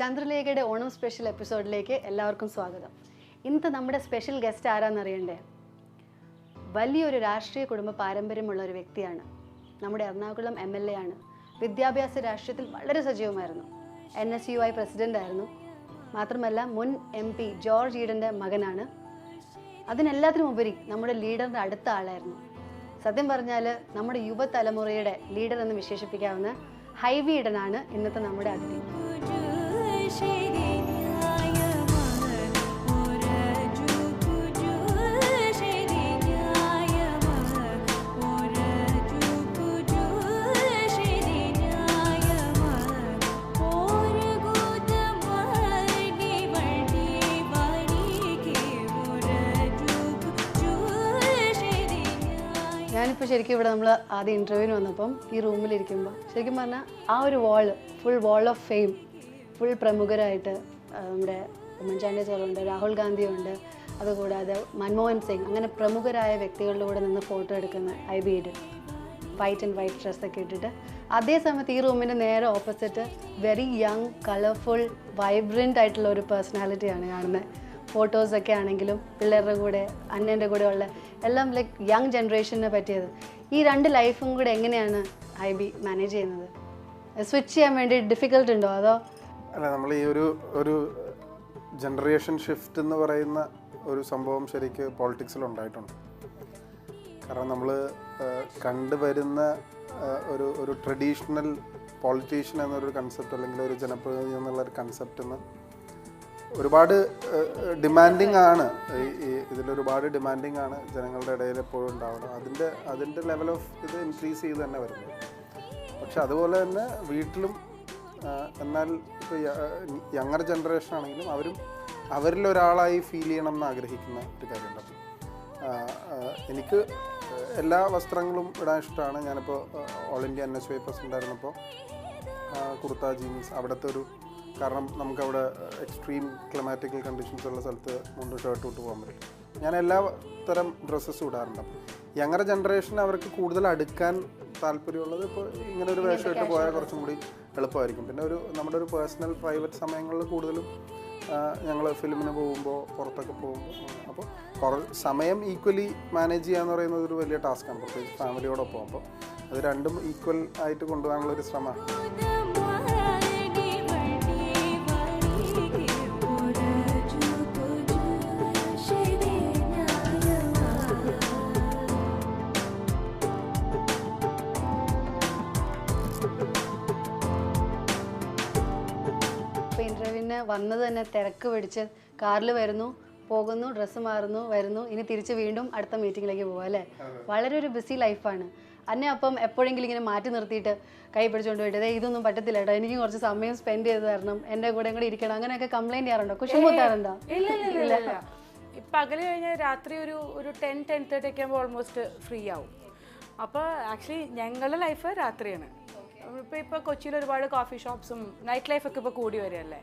ചന്ദ്രലേഖയുടെ Onam special എപ്പിസോഡിലേക്ക് എല്ലാവർക്കും സ്വാഗതം. ഇന്നത്തെ നമ്മുടെ സ്പെഷ്യൽ ഗസ്റ്റ് ആരാന്നറിയണ്ടേ? വലിയൊരു രാഷ്ട്രീയ കുടുംബ പാരമ്പര്യമുള്ള ഒരു വ്യക്തിയാണ്. നമ്മുടെ എറണാകുളം MLA ആണ്. വിദ്യാഭ്യാസ രാഷ്ട്രീയത്തിൽ വളരെ സജീവമായിരുന്നു. NSUI പ്രസിഡന്റ് ആയിരുന്നു. മാത്രമല്ല മുൻ MP ജോർജ് ഈഡൻ്റെ മകനാണ്. അതിനെല്ലാത്തിനും ഉപരി നമ്മുടെ ലീഡറിൻ്റെ അടുത്ത ആളായിരുന്നു. സത്യം പറഞ്ഞാൽ നമ്മുടെ യുവതലമുറയുടെ ലീഡർ എന്ന് വിശേഷിപ്പിക്കാവുന്ന ഹൈബി ഈഡനാണ് ഇന്നത്തെ നമ്മുടെ അതിഥി. ഞാനിപ്പോൾ ശരിക്കും ഇവിടെ നമ്മൾ ആദ്യം ഇൻ്റർവ്യൂവിന് വന്നപ്പം ഈ റൂമിലിരിക്കുമ്പോൾ ശരിക്കും പറഞ്ഞാൽ ആ ഒരു full wall of fame, full പ്രമുഖരായിട്ട് നമ്മുടെ ഉമ്മൻചാണ്ടി സാറുണ്ട്, രാഹുൽ ഗാന്ധിയുണ്ട്, അതുകൂടാതെ മൻമോഹൻ സിംഗ്, അങ്ങനെ പ്രമുഖരായ വ്യക്തികളുടെ കൂടെ നിന്ന് ഫോട്ടോ എടുക്കുന്ന Hibi Eden white and white ഡ്രസ്സൊക്കെ ഇട്ടിട്ട്. അതേ സമയത്ത് ഈ റൂമിൻ്റെ നേരെ opposite very young, colourful, vibrant ആയിട്ടുള്ള ഒരു പേഴ്സണാലിറ്റിയാണ് കാണുന്നത്. ഫോട്ടോസൊക്കെ ആണെങ്കിലും പിള്ളേരുടെ കൂടെ അന്നേൻ്റെ കൂടെ ഉള്ള എല്ലാം ലൈക്ക് യങ് ജനറേഷനെ പറ്റിയത്. ഈ രണ്ട് ലൈഫും കൂടെ എങ്ങനെയാണ് ഹൈബി മാനേജ് ചെയ്യുന്നത്? സ്വിച്ച് ചെയ്യാൻ വേണ്ടി ഡിഫിക്കൽട്ട് ഉണ്ടോ? അതോ അല്ല, നമ്മൾ ഈ ഒരു ജനറേഷൻ ഷിഫ്റ്റ് എന്ന് പറയുന്ന ഒരു സംഭവം ശരിക്ക് പോളിറ്റിക്സിൽ ഉണ്ടായിട്ടുണ്ട്. കാരണം നമ്മൾ കണ്ടുവരുന്ന ഒരു ട്രഡീഷണൽ പോളിറ്റീഷ്യൻ എന്നൊരു കൺസെപ്റ്റ്, അല്ലെങ്കിൽ ഒരു ജനപ്രതിനിധി എന്നുള്ളൊരു കൺസെപ്റ്റിന് ഒരുപാട് ഡിമാൻഡിങ് ആണ്. ഇതിലൊരുപാട് ഡിമാൻഡിങ് ആണ് ജനങ്ങളുടെ ഇടയിൽ എപ്പോഴും ഉണ്ടാവണം. അതിൻ്റെ ലെവൽ ഓഫ് ഇത് ഇൻക്രീസ് ചെയ്ത് തന്നെ വരുന്നത്. പക്ഷെ അതുപോലെ തന്നെ വീട്ടിലും എന്നാൽ ഇപ്പോൾ യങ്ങർ ജനറേഷൻ ആണെങ്കിലും അവരിലൊരാളായി ഫീൽ ചെയ്യണം എന്ന് ആഗ്രഹിക്കുന്ന ഒരു കാര്യമുണ്ട്. എനിക്ക് എല്ലാ വസ്ത്രങ്ങളും ഇടാൻ ഇഷ്ടമാണ്. ഞാനിപ്പോൾ ഓൾ ഇന്ത്യ NSUI പ്രസിഡൻ്റ് ആയിരുന്നപ്പോൾ കുർത്ത, ജീൻസ്, അവിടുത്തെ കാരണം നമുക്കവിടെ എക്സ്ട്രീം ക്ലമാറ്റിക്കൽ കണ്ടീഷൻസ് ഉള്ള സ്ഥലത്ത് മുണ്ട് ഷർട്ട് ഇട്ട് പോകാൻ പറ്റും. ഞാൻ എല്ലാ തരം ഡ്രസ്സസും ഇടാറുണ്ട്. യങ്ങർ ജനറേഷൻ അവർക്ക് കൂടുതൽ അടുക്കാൻ താല്പര്യമുള്ളത് ഇപ്പോൾ ഇങ്ങനെ ഒരു വേഷം ഇട്ട് പോയാൽ കുറച്ചും കൂടി എളുപ്പമായിരിക്കും. പിന്നെ നമ്മുടെ ഒരു പേഴ്സണൽ പ്രൈവറ്റ് സമയങ്ങളിൽ കൂടുതലും ഞങ്ങൾ ഫിലിമിന് പോകുമ്പോൾ, പുറത്തൊക്കെ പോകുമ്പോൾ, അപ്പോൾ സമയം ഈക്വലി മാനേജ് ചെയ്യുക എന്ന് പറയുന്നത് ഒരു വലിയ ടാസ്ക്കാണ്, പ്രത്യേകിച്ച് ഫാമിലിയോടൊപ്പം. അപ്പോൾ അത് രണ്ടും ഈക്വൽ ആയിട്ട് കൊണ്ടുപോകാനുള്ളൊരു ശ്രമമാണ്. ഇൻ്റർവ്യൂവിന് വന്നത് തന്നെ തിരക്ക് പിടിച്ച് കാറിൽ വരുന്നു, പോകുന്നു, ഡ്രസ്സ് മാറുന്നു, വരുന്നു, ഇനി തിരിച്ച് വീണ്ടും അടുത്ത മീറ്റിങ്ങിലേക്ക് പോകും അല്ലേ? വളരെ ഒരു ബിസി ലൈഫാണ്. അന്നെ അപ്പം എപ്പോഴെങ്കിലും ഇങ്ങനെ മാറ്റി നിർത്തിയിട്ട് കൈ പിടിച്ചുകൊണ്ട് പോയിട്ട് ഇതൊന്നും പറ്റത്തില്ല കേട്ടോ, എനിക്ക് കുറച്ച് സമയം സ്പെൻഡ് ചെയ്ത് തരണം, എൻ്റെ കൂടെ കൂടെ ഇരിക്കണം, അങ്ങനെയൊക്കെ കംപ്ലൈൻറ്റ് ചെയ്യാറുണ്ടോ? കുശുമുട്ടാറുണ്ടോ? ഇല്ല. പകല് കഴിഞ്ഞാൽ രാത്രി ഒരു 10-10:30 ഒക്കെ ആകുമ്പോൾ ഓൾമോസ്റ്റ് ഫ്രീ ആവും. അപ്പോൾ ആക്ച്വലി ഞങ്ങളുടെ ലൈഫ് രാത്രിയാണ്. ഇപ്പോൾ കൊച്ചിയിൽ ഒരുപാട് കോഫി ഷോപ്സും നൈറ്റ് ലൈഫൊക്കെ ഇപ്പോൾ കൂടി വരികയല്ലേ.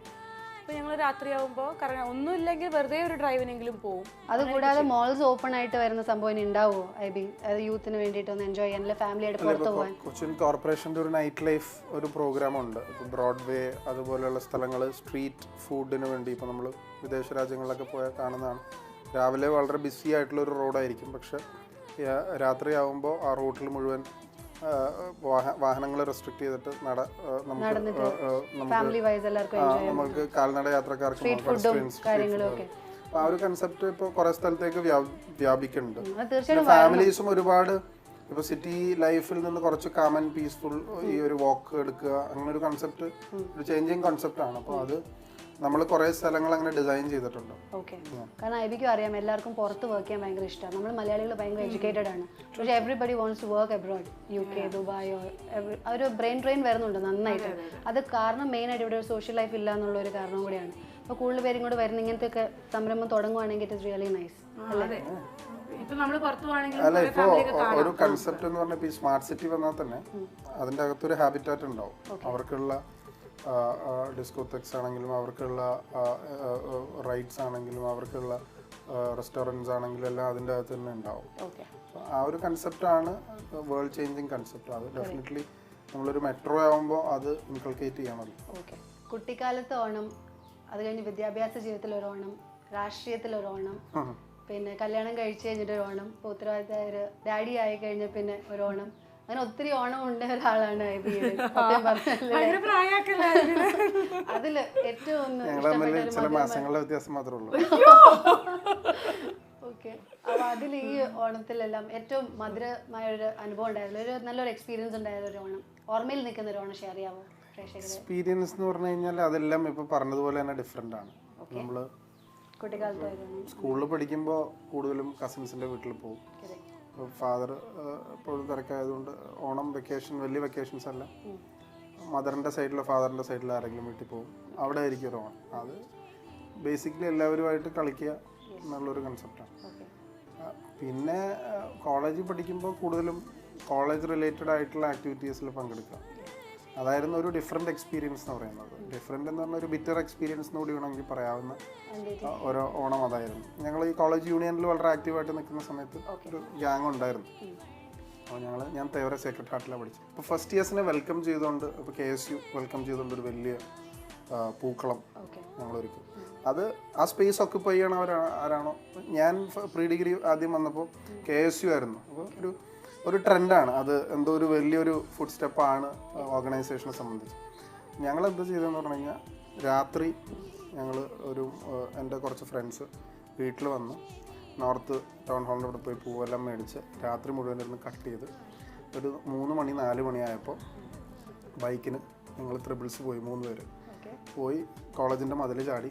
അപ്പോൾ ഞങ്ങൾ രാത്രിയാവുമ്പോൾ കാരണം ഒന്നുമില്ലെങ്കിൽ വെറുതെ ഒരു ഡ്രൈവിനെങ്കിലും പോകും. അതുകൂടാതെ മോൾസ് ഓപ്പൺ ആയിട്ട് വരുന്ന സംഭവം ഉണ്ടാവുമോ ഐബി? അത് യൂത്തിന് വേണ്ടിയിട്ട് ഒന്ന് എൻജോയ് ചെയ്യാൻ, ഫാമിലിയായിട്ട് പുറത്ത് പോകാൻ? കൊച്ചിൻ കോർപ്പറേഷൻ്റെ ഒരു നൈറ്റ് ലൈഫ് ഒരു പ്രോഗ്രാമുണ്ട്. ഇപ്പോൾ ബ്രോഡ്വേ അതുപോലെയുള്ള സ്ഥലങ്ങൾ സ്ട്രീറ്റ് ഫുഡിന് വേണ്ടി ഇപ്പോൾ നമ്മൾ വിദേശ രാജ്യങ്ങളിലൊക്കെ പോയാൽ കാണുന്നതാണ്. രാവിലെ വളരെ ബിസി ആയിട്ടുള്ളൊരു റോഡായിരിക്കും, പക്ഷെ രാത്രിയാവുമ്പോൾ ആ റൂട്ടിൽ മുഴുവൻ വാഹനങ്ങൾ റെസ്ട്രിക്ട് ചെയ്തിട്ട് നമുക്ക് കാൽനട യാത്രക്കാർക്ക് ആ ഒരു കൺസെപ്റ്റ് ഇപ്പോൾ കുറെ സ്ഥലത്തേക്ക് വ്യാപിക്കുന്നുണ്ട്. ഫാമിലീസും ഒരുപാട് ഇപ്പോൾ സിറ്റി ലൈഫിൽ നിന്ന് കുറച്ച് കാം ആൻഡ് പീസ്ഫുൾ ഈ ഒരു വാക്ക് എടുക്കുക, അങ്ങനെ ഒരു കൺസെപ്റ്റ് ഒരു ചേഞ്ചിങ് കൺസെപ്റ്റാണ്. അപ്പോൾ അത് നമ്മൾ കുറേ സ്ഥലങ്ങൾ അങ്ങനെ ഡിസൈൻ ചെയ്തിട്ടുണ്ട്. ഓക്കെ, കാരണം ഐബിക്കും അറിയാം എല്ലാവർക്കും പുറത്ത് വർക്ക് ചെയ്യാൻ ഭയങ്കര ഇഷ്ടമാണ്. നമ്മൾ മലയാളികൾ ഭയങ്കര എഡ്യൂക്കേറ്റഡ് ആണ്, പക്ഷേ everybody wants to work abroad, UK, ദുബായോ, ഒരു ബ്രെയിൻ ഡ്രെയിൻ വരുന്നുണ്ട് നന്നായിട്ട്. അത് കാരണം മെയിനായിട്ട് ഇവിടെ ഒരു സോഷ്യൽ ലൈഫ് ഇല്ല എന്നുള്ള ഒരു കാരണം കൂടിയാണ്. അപ്പോൾ കൂടുതൽ പേരും കൂടെ വരുന്ന ഇങ്ങനത്തെ ഒക്കെ സംരംഭം തുടങ്ങുവാണെങ്കിൽ ഇറ്റ് ഇസ് റിയലി നൈസ് അല്ലേ? അല്ല, ഇപ്പോൾ ഒരു കൺസെപ്റ്റ് എന്ന് പറഞ്ഞാൽ ഇപ്പോൾ ഈ സ്മാർട്ട് സിറ്റി വന്നാൽ തന്നെ അതിൻ്റെ അകത്തൊരു ഹാബിറ്റാറ്റ് ഉണ്ടാവും. അവർക്കുള്ള ഡിസ്കോതെക്സ് ആണെങ്കിലും, അവർക്കുള്ള റൈഡ്സ് ആണെങ്കിലും, അവർക്കുള്ള റെസ്റ്റോറൻറ്റ്സ് ആണെങ്കിലും എല്ലാം അതിൻ്റെ അകത്ത് തന്നെ ഉണ്ടാവും. ആ ഒരു കൺസെപ്റ്റാണ് വേൾഡ് ചേഞ്ചിങ് കൺസെപ്റ്റ്. അത് ഡെഫിനറ്റ്ലി നമ്മളൊരു മെട്രോ ആകുമ്പോൾ അത് ഇൻകൾക്കേറ്റ് ചെയ്യണമല്ലോ. ഓക്കെ, കുട്ടിക്കാലത്ത് ഓണം, അത് കഴിഞ്ഞ് വിദ്യാഭ്യാസ ജീവിതത്തിൽ ഒരു ഓണം, രാഷ്ട്രീയത്തിൽ ഒരു ഓണം, പിന്നെ കല്യാണം കഴിച്ച് കഴിഞ്ഞിട്ട് ഒരു ഓണം, ഇപ്പോൾ ഉത്തരവാദിത്തമായ ഒരു ഡാഡി ആയി കഴിഞ്ഞ പിന്നെ ഒരു ഓണം, അങ്ങനെ ഒത്തിരി ഓണം ഉണ്ട് ഒരാളാണ് ഐബി. അതില് ഏറ്റവും ഒന്ന് ഓക്കെ. അപ്പൊ അതിൽ ഈ ഓണത്തിലെല്ലാം ഏറ്റവും മധുരമായ ഒരു അനുഭവം ഉണ്ടായിരുന്നു, ഒരു നല്ലൊരു എക്സ്പീരിയൻസ് ഉണ്ടായിരുന്ന ഒരു ഓണം, ഓർമ്മയിൽ നിൽക്കുന്ന ഒരു ഓണം ഷെയർ ചെയ്യാമോ പ്രേക്ഷകരെ? എക്സ്പീരിയൻസ് എന്ന് പറഞ്ഞു കഴിഞ്ഞാൽ അതെല്ലാം ഇപ്പൊ പറഞ്ഞതുപോലെ തന്നെ ഡിഫറെന്റ് ആണ്. നമ്മള് സ്കൂളിൽ പഠിക്കുമ്പോൾ കൂടുതലും കസിൻസിന്റെ വീട്ടിൽ പോകും. ഫാദർ എപ്പോഴും തിരക്കായതുകൊണ്ട് ഓണം വെക്കേഷൻ, വലിയ വെക്കേഷൻസ് അല്ല, മദറിൻ്റെ സൈഡിലോ ഫാദറിൻ്റെ സൈഡിലോ ആരെങ്കിലും വീട്ടിൽ പോകും, അവിടെ ആയിരിക്കും ഒരു ഓണം. അത് ബേസിക്കലി എല്ലാവരുമായിട്ട് കളിക്കുക എന്നുള്ളൊരു കൺസെപ്റ്റാണ്. പിന്നെ കോളേജിൽ പഠിക്കുമ്പോൾ കൂടുതലും കോളേജ് റിലേറ്റഡ് ആയിട്ടുള്ള ആക്ടിവിറ്റീസിൽ പങ്കെടുക്കുക. അതായിരുന്നു ഒരു ഡിഫറെൻറ്റ് എക്സ്പീരിയൻസ് എന്ന് പറയുന്നത്. ഡിഫറെൻ്റ് എന്ന് പറഞ്ഞാൽ ഒരു ബിറ്റർ എക്സ്പീരിയൻസ് എന്ന് കൂടി വേണമെങ്കിൽ പറയാവുന്ന ഓരോ ഓണം അതായിരുന്നു. ഞങ്ങൾ ഈ കോളേജ് യൂണിയനിൽ വളരെ ആക്റ്റീവായിട്ട് നിൽക്കുന്ന സമയത്ത് ഒരു ഗ്യാങ് ഉണ്ടായിരുന്നു. അപ്പോൾ ഞാൻ തേവര സേക്രഡ് ഹാർട്ടിലാണ് പഠിച്ചത്. ഇപ്പോൾ ഫസ്റ്റ് ഇയേഴ്സിനെ വെൽക്കം ചെയ്തുകൊണ്ട്, ഇപ്പോൾ KSU വെൽക്കം ചെയ്തുകൊണ്ട് ഒരു വലിയ പൂക്കളം ഞങ്ങൾ ഒരുക്കും. അത് ആ സ്പേസ് ഓക്യുപ്പൈ ചെയ്യണ ആരാണോ, ഞാൻ പ്രീ ഡിഗ്രി ആദ്യം വന്നപ്പോൾ KSU ആയിരുന്നു. അപ്പോൾ ഒരു ട്രെൻഡാണ് അത്, എന്തോ ഒരു വലിയൊരു ഫുഡ് സ്റ്റെപ്പാണ് ഓർഗനൈസേഷനെ സംബന്ധിച്ച്. ഞങ്ങളെന്താ ചെയ്തതെന്ന് പറഞ്ഞു കഴിഞ്ഞാൽ, രാത്രി ഞങ്ങൾ എൻ്റെ കുറച്ച് ഫ്രണ്ട്സ് വീട്ടിൽ വന്ന് നോർത്ത് ടൗൺ ഹാളിൻ്റെ അവിടെ പോയി പൂവെല്ലാം മേടിച്ച് രാത്രി മുഴുവൻ ഇരുന്ന് കട്ട് ചെയ്ത് ഒരു 3 മണി 4 മണിയായപ്പോൾ ബൈക്കിന് ഞങ്ങൾ ത്രിബിൾസ് പോയി 3 പേര് പോയി കോളേജിൻ്റെ മതിൽ ചാടി,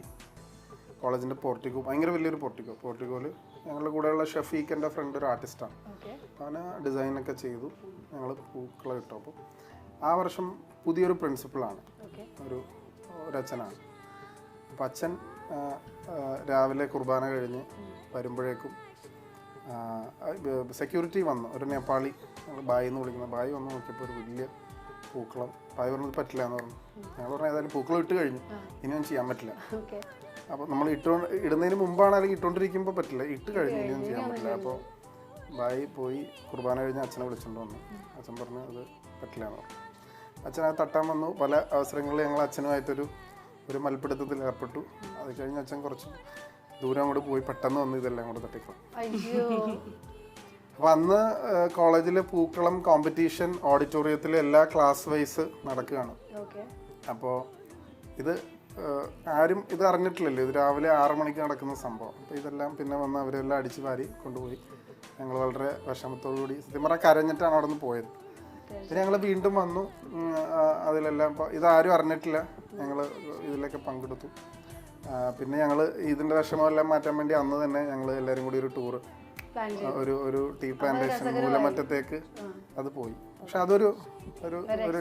കോളേജിൻ്റെ പോർട്ടിക്കോ, ഭയങ്കര വലിയൊരു പോർട്ടിക്കോയിൽ ഞങ്ങളുടെ കൂടെയുള്ള ഷഫീഖ് എൻ്റെ ഫ്രണ്ട് ഒരു ആർട്ടിസ്റ്റാണ്. അവന് ഡിസൈനൊക്കെ ചെയ്തു, ഞങ്ങൾ പൂക്കളം ഇട്ടു. അപ്പോൾ ആ വർഷം പുതിയൊരു പ്രിൻസിപ്പളാണ്, ഒരു അച്ഛനാണ്. അപ്പം അച്ഛൻ രാവിലെ കുർബാന കഴിഞ്ഞ് വരുമ്പോഴേക്കും സെക്യൂരിറ്റി വന്നു, ഒരു നേപ്പാളി, ഞങ്ങൾ ബായി എന്ന് വിളിക്കുന്ന ബായി വന്ന് നോക്കിയപ്പോൾ ഒരു വലിയ പൂക്കളം. ബായി പറഞ്ഞത് പറ്റില്ല എന്ന് പറഞ്ഞു. ഞങ്ങൾ പറഞ്ഞാൽ ഏതായാലും പൂക്കളം ഇട്ട് കഴിഞ്ഞു, ഇനിയൊന്നും ചെയ്യാൻ പറ്റില്ല. അപ്പോൾ നമ്മൾ ഇടുന്നതിന് മുമ്പാണ്, അല്ലെങ്കിൽ ഇട്ടുകൊണ്ടിരിക്കുമ്പോൾ പറ്റില്ല, ഇട്ട് കഴിഞ്ഞ് ഇനിയൊന്നും ചെയ്യാൻ പറ്റില്ല. അപ്പോൾ ബായി പോയി കുർബാന കഴിഞ്ഞ് അച്ഛനെ വിളിച്ചുകൊണ്ട് വന്നു. അച്ഛൻ പറഞ്ഞു അത് പറ്റില്ല എന്ന് പറഞ്ഞു. അച്ഛനത് തട്ടാൻ വന്നു. പല അവസരങ്ങളിൽ ഞങ്ങൾ അച്ഛനുമായിട്ടൊരു മൽപ്പിടുത്തത്തിൽ ഏർപ്പെട്ടു. അത് കഴിഞ്ഞ് അച്ഛൻ കുറച്ച് ദൂരം അങ്ങോട്ട് പോയി പെട്ടെന്ന് വന്ന് ഇതെല്ലാം കൂടെ തട്ടിക്കണം. അപ്പോൾ അന്ന് കോളേജിലെ പൂക്കളം കോമ്പറ്റീഷൻ ഓഡിറ്റോറിയത്തിൽ എല്ലാ ക്ലാസ് വൈസ് നടക്കുകയാണ്. അപ്പോൾ ഇത് ആരും ഇത് അറിഞ്ഞിട്ടില്ലല്ലോ, ഇത് രാവിലെ 6 മണിക്ക് നടക്കുന്ന സംഭവം. അപ്പോൾ ഇതെല്ലാം പിന്നെ വന്ന് അവരെല്ലാം അടിച്ച് വാരി കൊണ്ടുപോയി. ഞങ്ങൾ വളരെ വിഷമത്തോടുകൂടി, സത്യം പറഞ്ഞാൽ കരഞ്ഞിട്ടാണ് അവിടെ നിന്ന് പോയത്. പിന്നെ ഞങ്ങൾ വീണ്ടും വന്നു, അതിലെല്ലാം ഇതാരും അറിഞ്ഞിട്ടില്ല, ഞങ്ങൾ ഇതിലൊക്കെ പങ്കെടുത്തു. പിന്നെ ഞങ്ങൾ ഇതിൻ്റെ വിഷമമെല്ലാം മാറ്റാൻ വേണ്ടി അന്ന് തന്നെ ഞങ്ങൾ എല്ലാവരും കൂടി ഒരു ടൂറ്, ഒരു ടീ പ്ലാന്റേഷൻ മൂലമറ്റത്തേക്ക് അത് പോയി. പക്ഷെ അതൊരു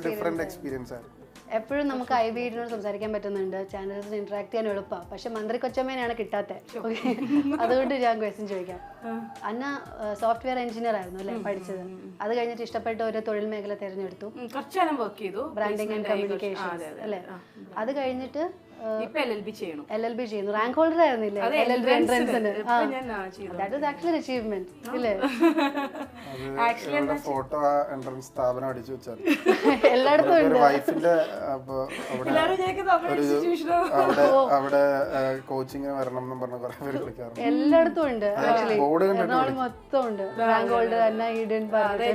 ഡിഫറെന്റ് എക്സ്പീരിയൻസ് ആയിരുന്നു. എപ്പോഴും നമുക്ക് IBനോട് സംസാരിക്കാൻ പറ്റുന്നുണ്ട്, ചാനൽസിന് ഇന്ററാക്ട് ചെയ്യാൻ എളുപ്പമാണ്. പക്ഷെ മന്ത്രി കൊച്ചമ്മേനെയാണ് കിട്ടാത്തത്. ഓക്കെ, അതുകൊണ്ട് ഞാൻ ക്വസ്റ്റ്യൻ ചോദിക്കാം. അന്ന സോഫ്റ്റ്വെയർ എഞ്ചിനീയർ ആയിരുന്നു അല്ലേ പഠിച്ചത്? അത് കഴിഞ്ഞിട്ട് ഇഷ്ടപ്പെട്ട ഒരു തൊഴിൽ മേഖല തിരഞ്ഞെടുത്തു, വർക്ക് ചെയ്തു, ബ്രാൻഡിങ് ആൻഡ് കമ്മ്യൂണിക്കേഷൻസ് അല്ലേ? അത് കഴിഞ്ഞിട്ട് LLB ചെയ്യുന്നു. റാങ്ക് ഹോൾഡർ ആയിരുന്നില്ലേ LLB എൻട്രൻസിന്? ദാറ്റ് വാസ് ആക്ച്വലി അച്ചീവ്മെന്റ് ഇല്ലേ? ഫോട്ടോ എൻട്രൻസ് സ്ഥാപനം അടിച്ചു വെച്ചാൽ എല്ലായിടത്തും ഉണ്ട്. വൈഫിന്റെ അവിടെ കോച്ചിങ്ങിന് വരണം എന്നും പറഞ്ഞ കുറെ പേര് വിളിക്കാറുണ്ട്. എല്ലായിടത്തും ഉണ്ട് ആക്ച്വലി, എറണാകുളം മൊത്തം ഉണ്ട് റാങ്ക് ഹോൾഡർ.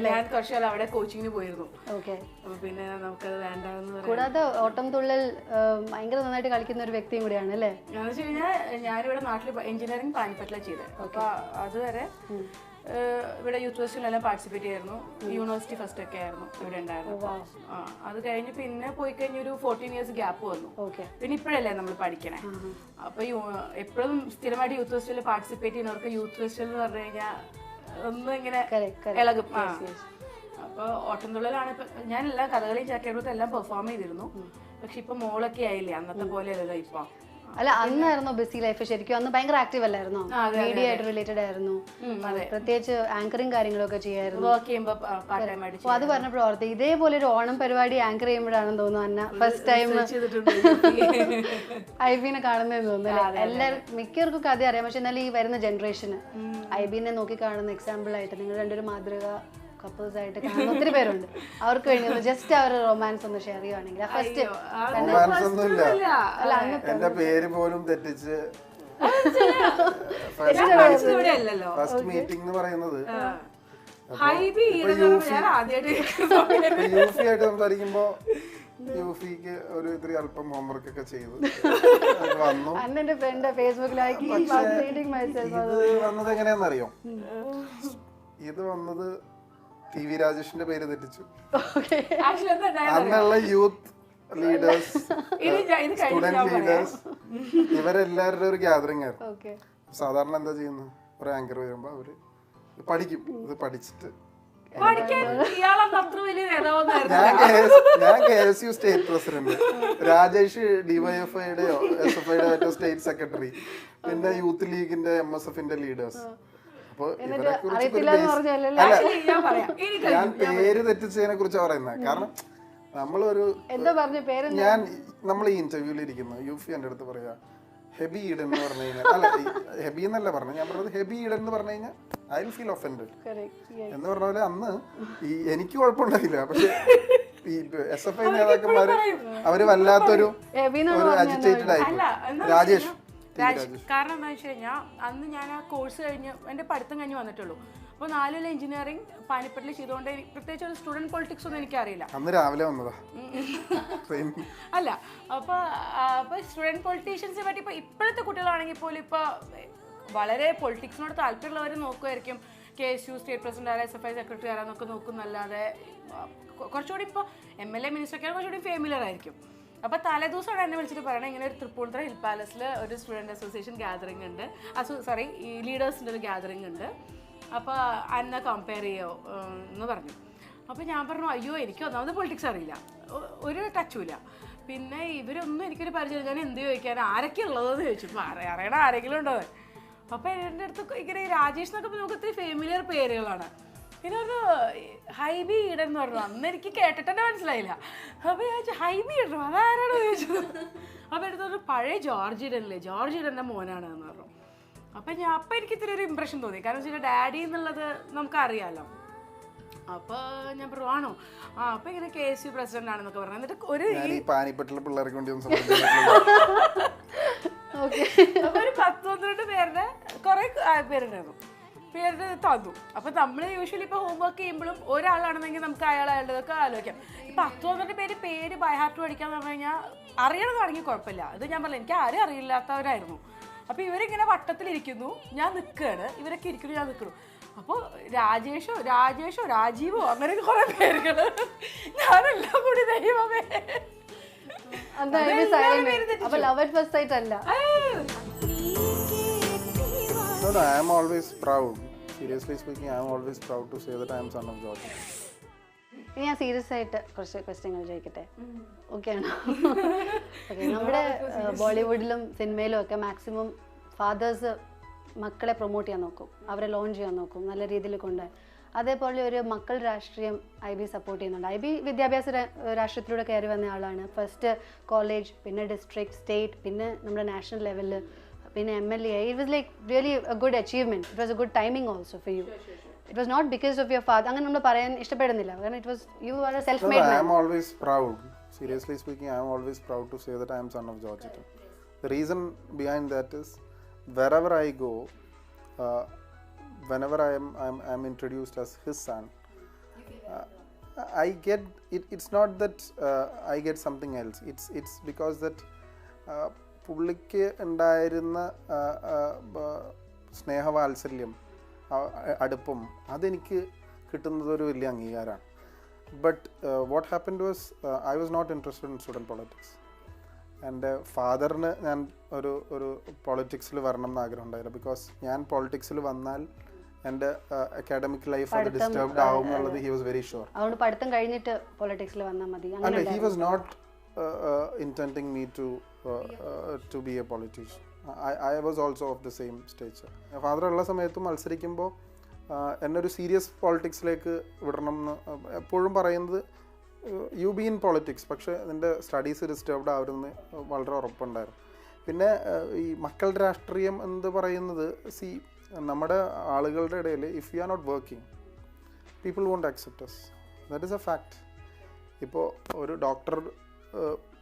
ഞാൻ കുറച്ചാൽ അവിടെ കോച്ചിങ്ങിന് പോയിരുന്നു. ഓക്കെ, പിന്നെ നമുക്കത് വേണ്ടെന്ന്. കൂടാതെ ഓട്ടം തുള്ളൽ ഭയങ്കര നന്നായിട്ട് കളിക്കുന്ന ഒരു വ്യക്തിയും കൂടിയാണ് അല്ലേ? എന്ന് വെച്ച് കഴിഞ്ഞാൽ ഞാനിവിടെ നാട്ടിൽ എഞ്ചിനീയറിംഗ് പാനിപ്പറ്റിലാണ് ചെയ്തത്. അപ്പോൾ അതുവരെ ഇവിടെ യൂത്ത് ഫെസ്റ്റിവലെല്ലാം പാർട്ടിസിപ്പേറ്റ് ചെയ്യായിരുന്നു. യൂണിവേഴ്സിറ്റി ഫസ്റ്റ് ഒക്കെ ആയിരുന്നു ഇവിടെ ഉണ്ടായിരുന്നു. അത് കഴിഞ്ഞ് പിന്നെ പോയി കഴിഞ്ഞൊരു 14 ഇയേഴ്സ് ഗ്യാപ്പ് വന്നു. പിന്നെ ഇപ്പോഴല്ലേ നമ്മൾ പഠിക്കണേ. അപ്പോൾ എപ്പോഴും സ്ഥിരമായിട്ട് യൂത്ത് ഫെസ്റ്റിവലിൽ പാർട്ടിസിപ്പേറ്റ് ചെയ്യുന്നവർക്ക് യൂത്ത് ഫെസ്റ്റിവൽ എന്ന് പറഞ്ഞു കഴിഞ്ഞാൽ ഒന്നും ഇങ്ങനെ ഇളകും. അപ്പോൾ ഓട്ടംതുള്ളലാണ്. ഇപ്പം ഞാൻ എല്ലാ കഥകളിയും ചാക്കേടും എല്ലാം പെർഫോം ചെയ്തിരുന്നു. പക്ഷെ ഇപ്പൊ മോളൊക്കെ ആയില്ലേ, അന്നത്തെ പോലെ അല്ലല്ലോ ഇപ്പൊ. അല്ല, അന്നായിരുന്നോ ബിസി ലൈഫ് ശരിക്കും? അന്ന് ഭയങ്കര ആക്റ്റീവ് അല്ലായിരുന്നോ? മീഡിയ ആയിട്ട് റിലേറ്റഡ് ആയിരുന്നു, പ്രത്യേകിച്ച് ആങ്കറിങ് കാര്യങ്ങളൊക്കെ ചെയ്യായിരുന്നു. അത് പറഞ്ഞപ്പോൾ ഓർത്ത്, ഇതേപോലെ ഒരു ഓണം പരിപാടി ആങ്കർ ചെയ്യുമ്പോഴാണെന്ന് തോന്നുന്നു അന്ന ഫസ്റ്റ് ടൈം IBനെ കാണുന്നതെന്ന് തോന്നുന്നു. എല്ലാവരും മിക്കവർക്കും കഥ അറിയാം, പക്ഷെ എന്നാലും ഈ വരുന്ന ജനറേഷന് IBനെ നോക്കി കാണുന്ന എക്സാമ്പിൾ ആയിട്ട് നിങ്ങൾ രണ്ടൊരു മാതൃക കപ്പിൾസ് ആയിട്ട് കാണുന്ന ഒത്തിരി പേരുണ്ട്. അവർക്ക് വേണ്ടി ഒന്ന് ജസ്റ്റ് അവർ റൊമാൻസ് ഒന്ന് ഷെയർ ചെയ്യുവാണെങ്കിൽ ഫസ്റ്റ് റൊമാൻസ് ഒന്നുമില്ല. എന്റെ പേര് പോലും തെറ്റിച്ച് ഫസ്റ്റ് മീറ്റിംഗ് എന്ന് പറയുന്നത് യൂഫി ആയിട്ട് സംസാരിക്കുമ്പോ യൂഫിക്ക് ഒരു ഇത്തിരി അല്പം ഹോംവർക്ക് ഒക്കെ ചെയ്തു വന്നു. അന്നെന്റെ ഫ്രണ്ട് ഫേസ്ബുക്കിലാക്കി ഇത് വന്നത് എങ്ങനെയാണെന്നറിയോ? ഇത് വന്നത് ടി വി രാജേഷിന്റെ പേര് തെറ്റിച്ചു. അന്നുള്ള യൂത്ത് ലീഡേഴ്സ്, സ്റ്റുഡന്റ് ലീഡേഴ്സ്, ഇവരെല്ലാവരുടെ ഒരു ഗ്യാതറിംഗ് ആയിരുന്നു. സാധാരണ എന്താ ചെയ്യുന്നത്, ഒരു ആങ്കർ വരുമ്പോ അവര് പഠിക്കും. ഇത് പഠിച്ചിട്ട് ഞാൻ KSU സ്റ്റേറ്റ് പ്രസിഡന്റ്, രാജേഷ് DYFIയുടെയോ SFIയുടെ സ്റ്റേറ്റ് സെക്രട്ടറി, പിന്നെ യൂത്ത് ലീഗിന്റെ MSFന്റെ ലീഡേഴ്സ്. അപ്പൊ ഇവരെ കുറിച്ച് ഞാൻ പേര് തെറ്റിച്ചതിനെ കുറിച്ചാണ് പറയുന്നത്. കാരണം നമ്മളൊരു നമ്മൾ ഈ ഇന്റർവ്യൂവിൽ ഇരിക്കുന്നു, യൂഫി എൻ്റെ അടുത്ത് പറയാ ഹെബി ഈഡൻ എന്ന് പറഞ്ഞു കഴിഞ്ഞാൽ, അല്ല ഹെബി എന്നല്ല പറഞ്ഞു, ഞാൻ പറഞ്ഞത് ഹെബി ഈഡൻ എന്ന് പറഞ്ഞു കഴിഞ്ഞാൽ ഐ വിൽ ഫീൽ ഒഫൻഡഡ് എന്ന് പറഞ്ഞ പോലെ അന്ന് ഈ എനിക്ക് കുഴപ്പമുണ്ടായില്ല. പക്ഷെ ഈ SFI നേതാക്കന്മാര് അവര് വല്ലാത്തൊരു അജിറ്റേറ്റഡ് ആയിപ്പോയി. രാജേഷ് കാരണം എന്താ വെച്ച് കഴിഞ്ഞാൽ അന്ന് ഞാൻ ആ കോഴ്സ് കഴിഞ്ഞ് എൻ്റെ പഠിത്തം കഴിഞ്ഞ് വന്നിട്ടുള്ളൂ. അപ്പോൾ 4 കൊല്ലം എഞ്ചിനീയറിംഗ് പാനിപ്പട്ടിൽ ചെയ്തുകൊണ്ട് പ്രത്യേകിച്ച് ഒരു സ്റ്റുഡൻറ് പൊളിറ്റിക്സ് ഒന്നും എനിക്കറിയില്ല. അന്ന് രാവിലെ വന്നതാ അല്ല. അപ്പോൾ സ്റ്റുഡൻറ് പൊളിറ്റീഷ്യൻസിനെ പറ്റി ഇപ്പോൾ ഇപ്പോഴത്തെ കുട്ടികളാണെങ്കിൽ പോലും ഇപ്പോൾ വളരെ പൊളിറ്റിക്സിനോട് താല്പര്യമുള്ളവർ നോക്കുമായിരിക്കും. KSU സ്റ്റേറ്റ് പ്രസിഡന്റ് ആരാ, SFI സെക്രട്ടറി ആരാന്നൊക്കെ നോക്കുന്നല്ലാതെ കുറച്ചുകൂടി ഇപ്പോൾ MLA മിനിസ്റ്ററൊക്കെ കുറച്ചുകൂടി ഫെമിലിയർ ആയിരിക്കും. അപ്പോൾ തലേദിവസമാണ് എന്നെ വിളിച്ചിട്ട് പറയണത് ഇങ്ങനെ ഒരു തൃപ്പൂണിത്തുറ ഹിൽ പാലസിൽ ഒരു സ്റ്റുഡൻറ് അസോസിയേഷൻ ഗ്യാതറിംഗ് ഉണ്ട്, ഈ ലീഡേഴ്സിൻ്റെ ഒരു ഗ്യാതറിംഗ് ഉണ്ട്, അപ്പോൾ അന്നെ കമ്പയർ ചെയ്യോ എന്ന് പറഞ്ഞു. അപ്പോൾ ഞാൻ പറഞ്ഞു അയ്യോ എനിക്ക് ഒന്നാമത് പൊളിറ്റിക്സ് അറിയില്ല, ഒരു ടച്ചുമില്ല, പിന്നെ ഇവരൊന്നും എനിക്കൊരു പരിചയം, ഞാൻ എന്ത് ചോദിക്കാൻ ആരൊക്കെ ഉള്ളതെന്ന് ചോദിച്ചു. അറിയണ ആരെങ്കിലും ഉണ്ടോ? അപ്പോൾ എൻ്റെ അടുത്ത് ഇങ്ങനെ രാജേഷ് എന്നൊക്കെ നമുക്ക് ഒത്തിരി ഫെമിലിയർ പേരുകളാണ്. പിന്നെ ഒരു ഹൈബി ഈഡൻ എന്ന് പറഞ്ഞു. അന്ന് എനിക്ക് കേട്ടിട്ട് തന്നെ മനസ്സിലായില്ല. അപ്പോൾ ഞാൻ ചോദിച്ചു ഹൈബി ഈഡനോ അതാരാണോ ചോദിച്ചത്. അപ്പോൾ എടുത്തൊരു പഴയ ജോർജ് ഈഡനില്ലേ, ജോർജ് ഈഡൻ്റെ മോനാണ് എന്ന് പറഞ്ഞു. അപ്പം എനിക്ക് ഇത്തിരി ഒരു ഇമ്പ്രഷൻ തോന്നി. കാരണം വെച്ചാൽ ഡാഡി എന്നുള്ളത് നമുക്കറിയാമല്ലോ. അപ്പോൾ ഞാൻ പറഞ്ഞു ആണോ, അപ്പോൾ ഇങ്ങനെ KSU പ്രസിഡന്റ് ആണെന്നൊക്കെ പറഞ്ഞു. എന്നിട്ട് ഒരു പാനിപ്പട്ടിലെ പിള്ളേർക്ക് വേണ്ടി അപ്പോൾ ഒരു 10-12 പേരുടെ കുറേ പേരുണ്ടായിരുന്നു, പേര് തന്നു. അപ്പോൾ നമ്മൾ യൂഷ്വലി ഇപ്പോൾ ഹോംവർക്ക് ചെയ്യുമ്പോഴും ഒരാളാണെന്നെങ്കിൽ നമുക്ക് അയാളുടെതൊക്കെ ആലോചിക്കാം. ഇപ്പോൾ 10-12 പേര് ബൈ ഹാർട്ട് പഠിക്കാന്ന് പറഞ്ഞു കഴിഞ്ഞാൽ അറിയണതാണെങ്കിൽ കുഴപ്പമില്ല. ഇത് ഞാൻ പറഞ്ഞു എനിക്ക് ആരും അറിയില്ലാത്തവരായിരുന്നു. അപ്പോൾ ഇവരിങ്ങനെ വട്ടത്തിലിരിക്കുന്നു, ഞാൻ നിൽക്കുകയാണ്, ഇവരൊക്കെ ഇരിക്കുന്നു, ഞാൻ നിൽക്കുന്നു. അപ്പോൾ രാജേഷോ രാജീവോ അങ്ങനെ കുറേ പേരുകൾ, ഞാനെല്ലാം കൂടി ദൈവമേ. No, I am always proud. Seriously speaking, I am always proud to say that I am son of George. ഇനി ഞാൻ സീരിയസ് ആയിട്ട് കുറച്ച് ക്വസ്റ്റ്യങ്ങൾ ചോദിക്കട്ടെ, ഓക്കെ ആണോ? ഓക്കെ. നമ്മുടെ ബോളിവുഡിലും സിനിമയിലും ഒക്കെ മാക്സിമം ഫാദേഴ്സ് മക്കളെ പ്രൊമോട്ട് ചെയ്യാൻ നോക്കും, അവരെ ലോഞ്ച് ചെയ്യാൻ നോക്കും, നല്ല രീതിയിൽ കൊണ്ടുപോയി. അതേപോലെ ഒരു മക്കൾ രാഷ്ട്രീയം IB സപ്പോർട്ട് ചെയ്യുന്നുണ്ട്. IB വിദ്യാഭ്യാസ രാഷ്ട്രീയത്തിലൂടെ കയറി വന്ന ആളാണ്. ഫസ്റ്റ് കോളേജ്, പിന്നെ ഡിസ്ട്രിക്ട്, സ്റ്റേറ്റ്, പിന്നെ നമ്മുടെ നാഷണൽ ലെവലിൽ, പിന്നെ MLA. It was like really a good achievement. It was a good timing also for you. It was not because of your father. അങ്ങനെ നമ്മൾ പറയാൻ ഇഷ്ടപ്പെടുന്നില്ല. കാരണം it was you are a self-made man. I am always proud. Seriously speaking, I am always proud to say that I am son of George. The reason behind that is wherever I go, whenever I am introduced as his son, I get it. It's not that I get something else. It's because that പുള്ളിക്ക് ഉണ്ടായിരുന്ന സ്നേഹവാത്സല്യം, അടുപ്പം, അതെനിക്ക് കിട്ടുന്നത് ഒരു വലിയ അംഗീകാരമാണ്. But what happened was I was not interested in student politics. എൻ്റെ ഫാദറിന് ഞാൻ ഒരു പൊളിറ്റിക്സിൽ വരണം എന്ന് ആഗ്രഹം ഉണ്ടായില്ല. ബിക്കോസ് ഞാൻ പൊളിറ്റിക്സിൽ വന്നാൽ എൻ്റെ അക്കാഡമിക് ലൈഫ് അത് ഡിസ്റ്റർബ്ഡ് ആവും എന്നുള്ളത് ഹി വാസ് വെരി ഷുവർ. അതുകൊണ്ട് പഠിത്തം കഴിഞ്ഞിട്ട് പൊളിറ്റിക്സിൽ വന്നാൽ മതി. അല്ല, he was not intending me to be a politician. I was also of the same stature. Father ഉള്ള സമയത്തും മത്സരിക്കുമ്പോൾ എന്നെ ഒരു സീരിയസ് പൊളിറ്റിക്സിലേക്ക് വിടണം എന്ന് എപ്പോഴും പറയുന്നത്, യു ബി ഇൻ പൊളിറ്റിക്സ്, പക്ഷേ നിൻ്റെ സ്റ്റഡീസ് ഡിസ്റ്റർബ്ഡ് ആവരുമെന്ന് വളരെ ഉറപ്പുണ്ടായിരുന്നു. പിന്നെ ഈ മക്കൾ രാഷ്ട്രീയം എന്ന് പറയുന്നത്, നമ്മുടെ ആളുകളുടെ ഇടയിൽ if you are not working, people won't accept us. That is a fact. ഇപ്പോൾ ഒരു ഡോക്ടർ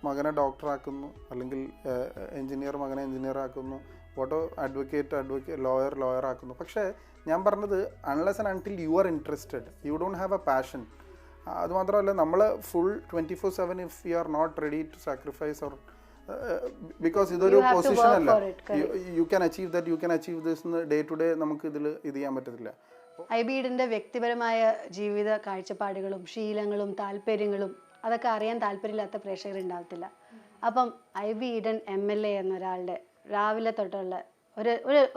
മകനെ ഡോക്ടറാക്കുന്നു, അല്ലെങ്കിൽ എൻജിനീയർ മകനെ എൻജിനീയർ ആക്കുന്നു, അഡ്വക്കേറ്റ് ലോയർ ആക്കുന്നു. പക്ഷേ ഞാൻ പറഞ്ഞത് unless and until you are interested, you don't have a passion. അതുമാത്രമല്ല, നമ്മൾ full 24/7 if you are not ready to sacrifice or because ഇതൊരു പൊസിഷൻ അല്ല, you can achieve that, you can achieve this day to day നമുക്ക് ഇത് ചെയ്യാൻ പറ്റത്തില്ല. IB ഈഡന്റെ വ്യക്തിപരമായ ജീവിത കാഴ്ചപ്പാടുകളും ശീലങ്ങളും താല്പര്യങ്ങളും അതൊക്കെ അറിയാൻ താല്പര്യമില്ലാത്ത പ്രേക്ഷകരുണ്ടാവത്തില്ല. അപ്പം ഐബി ഈഡൻ MLA എന്നൊരാളുടെ രാവിലെ തൊട്ടുള്ള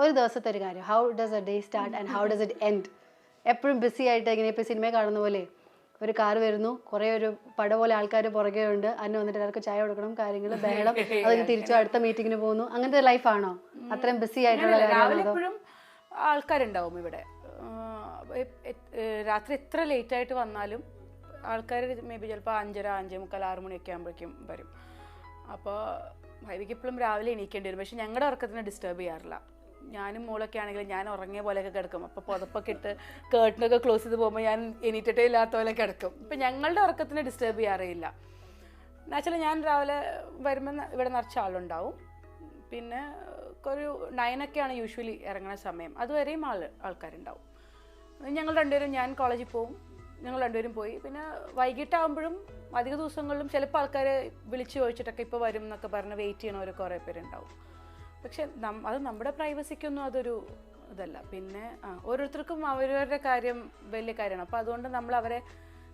ഒരു ദിവസത്തെ ഒരു കാര്യം, how does A day start and how does it end? എപ്പോഴും ബിസി ആയിട്ട് ഇങ്ങനെ ഇപ്പോൾ സിനിമയിൽ കാണുന്ന പോലെ ഒരു കാർ വരുന്നു, കുറേ ഒരു പട പോലെ ആൾക്കാർ പുറകെ ഉണ്ട്, അതിന് വന്നിട്ട് എല്ലാവർക്കും ചായ കൊടുക്കണം, കാര്യങ്ങൾ ബഹളം, അതിന് തിരിച്ചു അടുത്ത മീറ്റിങ്ങിന് പോകുന്നു, അങ്ങനത്തെ ലൈഫാണോ? അത്രയും ബിസി ആയിട്ടുള്ള എപ്പോഴും ആൾക്കാരുണ്ടാവും ഇവിടെ. രാത്രി എത്ര ലേറ്റ് ആയിട്ട് വന്നാലും ആൾക്കാർ മേ ബി ചിലപ്പോൾ 5:30, 5:45, 6 മണിയൊക്കെ ആകുമ്പോഴേക്കും വരും. അപ്പോൾ ഹൈവിക്ക് ഇപ്പോഴും രാവിലെ എണീക്കേണ്ടി വരും. പക്ഷെ ഞങ്ങളുടെ ഉറക്കത്തിനെ ഡിസ്റ്റർബ് ചെയ്യാറില്ല. ഞാനും മോളൊക്കെ ആണെങ്കിൽ ഞാൻ ഉറങ്ങിയ പോലെയൊക്കെ കിടക്കും. അപ്പോൾ പുതപ്പൊക്കെ ഇട്ട് കേർട്ടനൊക്കെ ക്ലോസ് ചെയ്ത് പോകുമ്പോൾ ഞാൻ എണീറ്റിട്ടേ ഇല്ലാത്ത പോലെ കിടക്കും. ഇപ്പം ഞങ്ങളുടെ ഉറക്കത്തിനെ ഡിസ്റ്റർബ് ചെയ്യാറേയില്ല. എന്നുവെച്ചാൽ ഞാൻ രാവിലെ വരുമ്പോൾ ഇവിടെ നിറച്ച ആളുണ്ടാവും. പിന്നെ ഒരു 9 യൂഷ്വലി ഇറങ്ങുന്ന സമയം, അതുവരെയും ആൾക്കാരുണ്ടാവും. ഞങ്ങൾ രണ്ടുപേരും, ഞാൻ കോളേജിൽ പോവും, ഞങ്ങൾ രണ്ടുപേരും പോയി. പിന്നെ വൈകിട്ടാകുമ്പോഴും അധിക ദിവസങ്ങളിലും ചിലപ്പോൾ ആൾക്കാർ വിളിച്ച് ചോദിച്ചിട്ടൊക്കെ ഇപ്പോൾ വരും എന്നൊക്കെ പറഞ്ഞ് വെയിറ്റ് ചെയ്യണവർ കുറേ പേരുണ്ടാവും. പക്ഷെ അത് നമ്മുടെ പ്രൈവസിക്കൊന്നും അതൊരു ഇതല്ല. പിന്നെ ഓരോരുത്തർക്കും അവരവരുടെ കാര്യം വലിയ കാര്യമാണ്. അപ്പോൾ അതുകൊണ്ട് നമ്മൾ അവരെ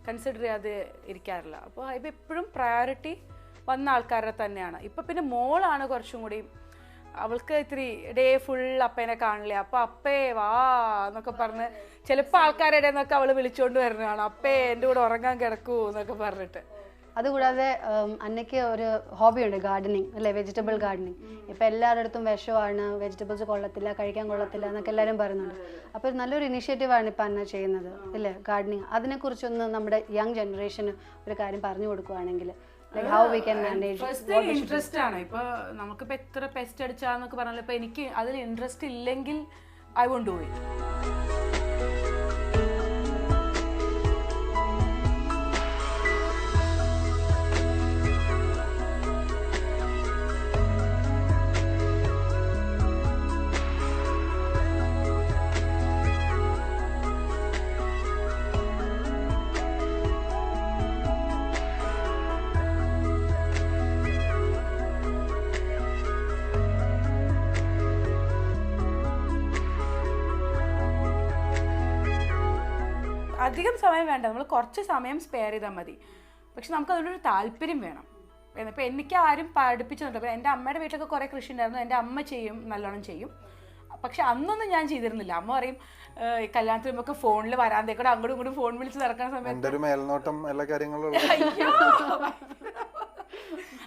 കൺസിഡർ ചെയ്യാതെ ഇരിക്കാറില്ല. അപ്പോൾ ഇപ്പോൾ എപ്പോഴും പ്രയോറിറ്റി വന്ന ആൾക്കാരുടെ തന്നെയാണ്. ഇപ്പോൾ പിന്നെ മോളാണ് കുറച്ചും കൂടി, അവൾക്ക് ഇത്തിരി ഡേ ഫുൾ അപ്പേനെ കാണില്ല. അപ്പോൾ അപ്പേ വാ എന്നൊക്കെ പറഞ്ഞ് ചിലപ്പോൾ ആൾക്കാരുടെ എന്നൊക്കെ അവൾ വിളിച്ചുകൊണ്ട് വരുന്നതാണ്, അപ്പേ എൻ്റെ കൂടെ ഉറങ്ങാൻ കിടക്കൂ എന്നൊക്കെ പറഞ്ഞിട്ട്. അതുകൂടാതെ അന്നയ്ക്ക് ഒരു ഹോബിയുണ്ട്, ഗാർഡനിങ് അല്ലേ, വെജിറ്റബിൾ ഗാർഡനിങ്. ഇപ്പം എല്ലാവരുടെ അടുത്തും വിഷമാണ്, വെജിറ്റബിൾസ് കൊള്ളത്തില്ല, കഴിക്കാൻ കൊള്ളത്തില്ല എന്നൊക്കെ എല്ലാവരും പറയുന്നുണ്ട്. അപ്പോൾ നല്ലൊരു ഇനിഷ്യേറ്റീവാണ് ഇപ്പം അന്ന ചെയ്യുന്നത് അല്ലേ, ഗാർഡനിങ്. അതിനെക്കുറിച്ചൊന്ന് നമ്മുടെ യങ് ജനറേഷന് ഒരു കാര്യം പറഞ്ഞു കൊടുക്കുകയാണെങ്കിൽ, like how we can manage. Interest ആണ്. ഇപ്പോൾ നമുക്കിപ്പോൾ എത്ര പെസ്റ്റ് അടിച്ചാന്നൊക്കെ പറഞ്ഞാൽ ഇപ്പോൾ എനിക്ക് അതിൽ ഇൻട്രസ്റ്റ് ഇല്ലെങ്കിൽ ഐ വോണ്ട് ഡു ഇറ്റ്. അധികം സമയം വേണ്ട, നമ്മൾ കുറച്ച് സമയം സ്പെയർ ചെയ്താൽ മതി. പക്ഷെ നമുക്ക് അതിനൊരു താല്പര്യം വേണം. ഇപ്പോൾ എനിക്ക് ആരും പഠിപ്പിച്ചു തന്നിട്ട്, അപ്പോൾ എൻ്റെ അമ്മയുടെ വീട്ടിലൊക്കെ കുറേ കൃഷി ഉണ്ടായിരുന്നു, എൻ്റെ അമ്മ ചെയ്യും, നല്ലോണം ചെയ്യും. പക്ഷെ അന്നൊന്നും ഞാൻ ചെയ്തിരുന്നില്ല. അമ്മ പറയും കല്യാണത്തിന് മുമ്പൊക്കെ ഫോണിൽ വരാന്തേക്കൂടെ അങ്ങോട്ടും ഇങ്ങോട്ടും ഫോൺ വിളിച്ച് നടക്കുന്ന സമയത്ത് മേൽനോട്ടം എല്ലാ കാര്യങ്ങളും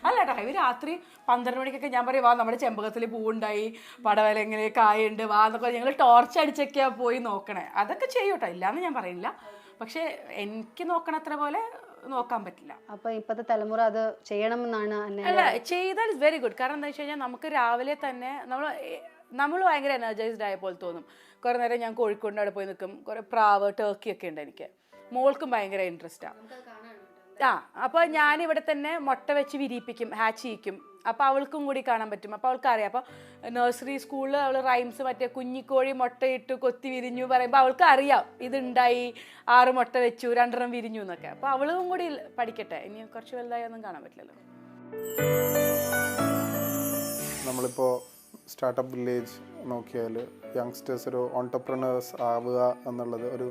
അല്ല കേട്ടോ. ഇവർ രാത്രി 12 മണിക്കൊക്കെ ഞാൻ പറയും, വാ നമ്മുടെ ചെമ്പകത്തിൽ പൂവുണ്ടായി, പടവല എങ്ങനെ കായുണ്ട്, വാ എന്നൊക്കെ ഞങ്ങൾ ടോർച്ച് അടിച്ചൊക്കെയാണ് പോയി നോക്കണേ. അതൊക്കെ ചെയ്യും കേട്ടോ, ഇല്ലയെന്ന് ഞാൻ പറയില്ല. പക്ഷെ എനിക്ക് നോക്കണത്ര പോലെ നോക്കാൻ പറ്റില്ല. അപ്പോൾ ഇപ്പോഴത്തെ തലമുറ അത് ചെയ്യണമെന്നാണ്. അല്ല, ചെയ്താൽ ഇസ് വെരി ഗുഡ്. കാരണം എന്താ വെച്ച് കഴിഞ്ഞാൽ നമുക്ക് രാവിലെ തന്നെ നമ്മൾ ഭയങ്കര എനർജൈസ്ഡ് ആയ പോലെ തോന്നും. കുറേ നേരം ഞാൻ കോഴിക്കോടിൻ്റെ അവിടെ പോയി നിൽക്കും. കുറേ പ്രാവ്, ടർക്കി ഒക്കെ ഉണ്ട്. എനിക്ക് മോൾക്കും ഭയങ്കര ഇൻട്രസ്റ്റാണ്. അപ്പോൾ ഞാനിവിടെ തന്നെ മുട്ട വെച്ച് വിരിയിപ്പിക്കും, ഹാച്ച് ചെയ്യിക്കും. അപ്പോൾ അവൾക്കും കൂടി കാണാൻ പറ്റും. അപ്പോൾ അവൾക്കറിയാം. അപ്പോൾ നഴ്സറി സ്കൂളിൽ അവൾ റൈംസ് മറ്റേ കുഞ്ഞിക്കോഴി മുട്ടയിട്ട് കൊത്തി വിരിഞ്ഞു പറയുമ്പോൾ അവൾക്ക് അറിയാം ഇതുണ്ടായി, 6 മുട്ട വെച്ചു, 2 വിരിഞ്ഞു എന്നൊക്കെ. അപ്പോൾ അവളും കൂടി പഠിക്കട്ടെ. ഇനി കുറച്ച് വലുതായി ഒന്നും കാണാൻ പറ്റില്ലല്ലോ. നമ്മളിപ്പോൾ സ്റ്റാർട്ടപ്പ് വില്ലേജ് നോക്കിയാൽ യങ്സ്റ്റേഴ്സ് ഒരു ഓൺടർപ്രണേഴ്സ് ആവുക എന്നുള്ളത് ഒരു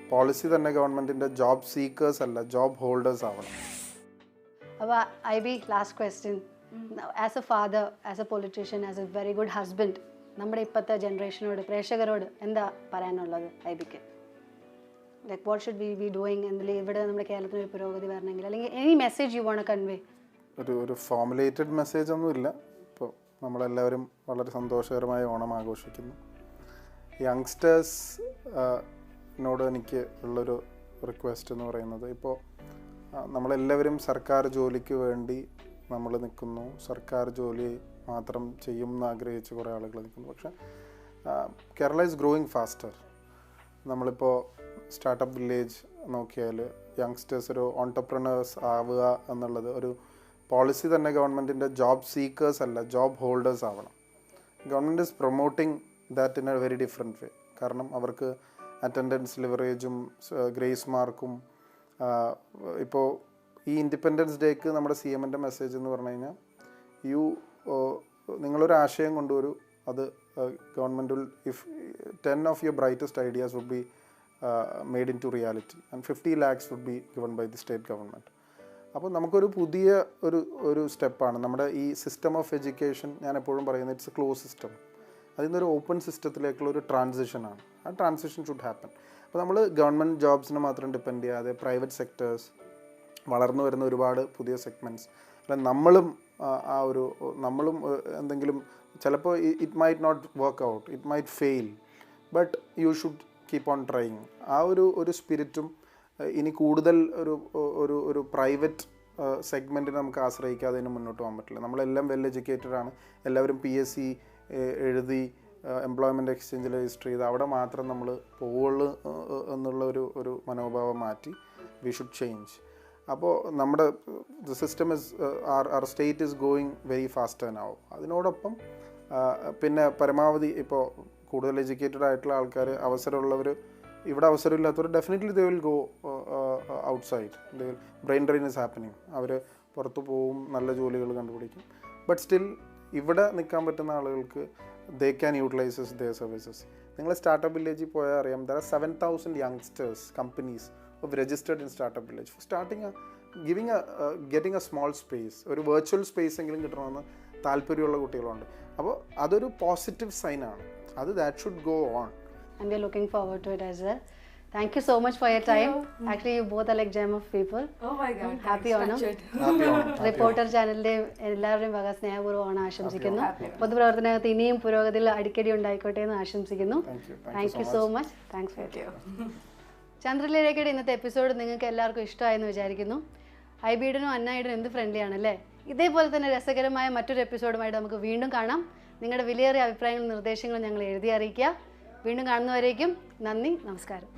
പോളിസി തന്നെ ഗവൺമെൻറ്റിൻ്റെ. ജോബ് സീക്കേഴ്സ് അല്ല, ജോബ് ഹോൾഡേഴ്സ് ആവണം. അപ്പോൾ IB, last question. As a father, as a politician, as a very good husband, നമ്മുടെ ഇപ്പോഴത്തെ ജനറേഷനോട്, പ്രേക്ഷകരോട് എന്താ പറയാനുള്ളത് ഐബിക്ക്? Like what should we be doing എന്നതിൽ ഇവിടെ നമ്മുടെ കേരളത്തിന് ഒരു പുരോഗതി വരണമെങ്കിൽ, അല്ലെങ്കിൽ any message you want to convey? ഒരു ഫോർമുലേറ്റഡ് മെസ്സേജ് ഒന്നുമില്ല. ഇപ്പോൾ നമ്മളെല്ലാവരും വളരെ സന്തോഷകരമായ ഓണം ആഘോഷിക്കുന്നു. യങ്സ്റ്റേഴ്സ് നോട് എനിക്ക് ഉള്ളൊരു റിക്വസ്റ്റ് എന്ന് പറയുന്നത്, ഇപ്പോൾ നമ്മളെല്ലാവരും സർക്കാർ ജോലിക്ക് വേണ്ടി നമ്മൾ നിൽക്കുന്നു, സർക്കാർ ജോലി മാത്രം ചെയ്യും എന്ന് ആഗ്രഹിച്ച് കുറേ ആളുകൾ നിൽക്കുന്നു. പക്ഷേ കേരള ഈസ് ഗ്രോയിങ് ഫാസ്റ്റർ. നമ്മളിപ്പോൾ സ്റ്റാർട്ടപ്പ് വില്ലേജ് നോക്കിയാൽ യങ്സ്റ്റേഴ്സ് ഒരു ഓൺടർപ്രണേഴ്സ് ആവുക എന്നുള്ളത് ഒരു പോളിസി തന്നെ ഗവൺമെൻറ്റിൻ്റെ ജോബ് സീക്കേഴ്സ് അല്ല, ജോബ് ഹോൾഡേഴ്സ് ആവണം. Government is promoting that in A very different വേ. കാരണം അവർക്ക് അറ്റൻഡൻസ് ലിവറേജും ഗ്രേസ് മാർക്കും ഇപ്പോൾ ഈ ഇൻഡിപെൻഡൻസ് ഡേക്ക് നമ്മുടെ CMൻ്റെ മെസ്സേജ് എന്ന് പറഞ്ഞു കഴിഞ്ഞാൽ നിങ്ങളൊരു ആശയം കൊണ്ടുവരൂ, അത് government will if 10 of your brightest ideas would be made into reality and 50 lakhs would be given by the state government. അപ്പോൾ നമുക്കൊരു പുതിയ ഒരു സ്റ്റെപ്പാണ് നമ്മുടെ ഈ സിസ്റ്റം ഓഫ് എഡ്യൂക്കേഷൻ. ഞാൻ എപ്പോഴും പറയുന്നത് ഇറ്റ്സ് എ ക്ലോസ് സിസ്റ്റം. അതിൽ നിന്നൊരു ഓപ്പൺ സിസ്റ്റത്തിലേക്കുള്ള ഒരു ട്രാൻസിഷനാണ്. ആ ട്രാൻസിഷൻ ഷുഡ് ഹാപ്പൻ. അപ്പോൾ നമ്മൾ ഗവൺമെൻറ് ജോബ്സിനെ മാത്രം ഡിപ്പെൻഡ് ചെയ്യാതെ പ്രൈവറ്റ് സെക്ടേഴ്സ്, വളർന്നു വരുന്ന ഒരുപാട് പുതിയ സെഗ്മെൻറ്റ്സ്, അല്ല നമ്മളും എന്തെങ്കിലും ചിലപ്പോൾ it might not work out, it might fail, but you should keep on trying. ആ ഒരു സ്പിരിറ്റും ഇനി കൂടുതൽ ഒരു പ്രൈവറ്റ് സെഗ്മെൻറ്റിനെ നമുക്ക് ആശ്രയിക്കാതെ അതിന് മുന്നോട്ട് പോകാൻ പറ്റില്ല. നമ്മളെല്ലാം വെൽ എഡ്യൂക്കേറ്റഡ് ആണ്, എല്ലാവരും PSC എഴുതി എംപ്ലോയ്മെൻറ്റ് എക്സ്ചേഞ്ചിൽ രജിസ്റ്റർ ചെയ്ത് അവിടെ മാത്രം നമ്മൾ പോവുള്ളൂ എന്നുള്ള ഒരു മനോഭാവം മാറ്റി വി ഷുഡ് ചേഞ്ച്. അപ്പോൾ നമ്മുടെ system is our state is going very fast now. അതിനോടൊപ്പം പിന്നെ പരമാവധി ഇപ്പോൾ കൂടുതൽ എഡ്യൂക്കേറ്റഡ് ആയിട്ടുള്ള ആൾക്കാർ, അവസരമുള്ളവർ, ഇവിടെ അവസരമില്ലാത്തവർ definitely they will go outside. Brain drain is happening. അവർ പുറത്ത് പോവും, നല്ല ജോലികൾ കണ്ടുപിടിക്കും. ബട്ട് സ്റ്റിൽ ഇവിടെ നിൽക്കാൻ പറ്റുന്ന ആളുകൾക്ക് they can utilizes their services. നിങ്ങൾ സ്റ്റാർട്ടപ്പ് വില്ലേജിൽ പോയാൽ അറിയാം, there are 7,000 youngsters companies who have registered in startup village for getting a small space, ഒരു വെർച്വൽ സ്പേസ് എങ്കിലും കിട്ടണമെന്ന് താല്പര്യമുള്ള കുട്ടികളുണ്ട്. അപ്പോൾ അതൊരു positive സൈനാണ്. that should go on. And we're looking forward to it as well. Thank you so much for your time. Actually, you both are like gem of people. Oh my God. Happy Onam. Reporter ചാനലിന്റെ എല്ലാവരുടെയും വക സ്നേഹപൂർവ്വം ഓണം ആശംസിക്കുന്നു. പൊതുപ്രവർത്തനത്തിൽ ഇനിയും പുരോഗതിയിൽ അടിക്കടി ഉണ്ടായിക്കോട്ടെ എന്ന് ആശംസിക്കുന്നു. Thank you so much. Thanks for you. ചന്ദ്രലേഖയുടെ ഇന്നത്തെ എപ്പിസോഡ് നിങ്ങൾക്ക് എല്ലാവർക്കും ഇഷ്ടമായെന്ന് വിചാരിക്കുന്നു. ഐബീഡനും അന്നായിഡനും എന്ത് ഫ്രണ്ട്ലി ആണല്ലേ. ഇതേപോലെ തന്നെ രസകരമായ മറ്റൊരു എപ്പിസോഡുമായിട്ട് നമുക്ക് വീണ്ടും കാണാം. നിങ്ങളുടെ വിലയേറിയ അഭിപ്രായങ്ങളും നിർദ്ദേശങ്ങളും ഞങ്ങൾ എഴുതി അറിയിക്കുക. വീണ്ടും കാണുന്നവരേക്കും നന്ദി, നമസ്കാരം.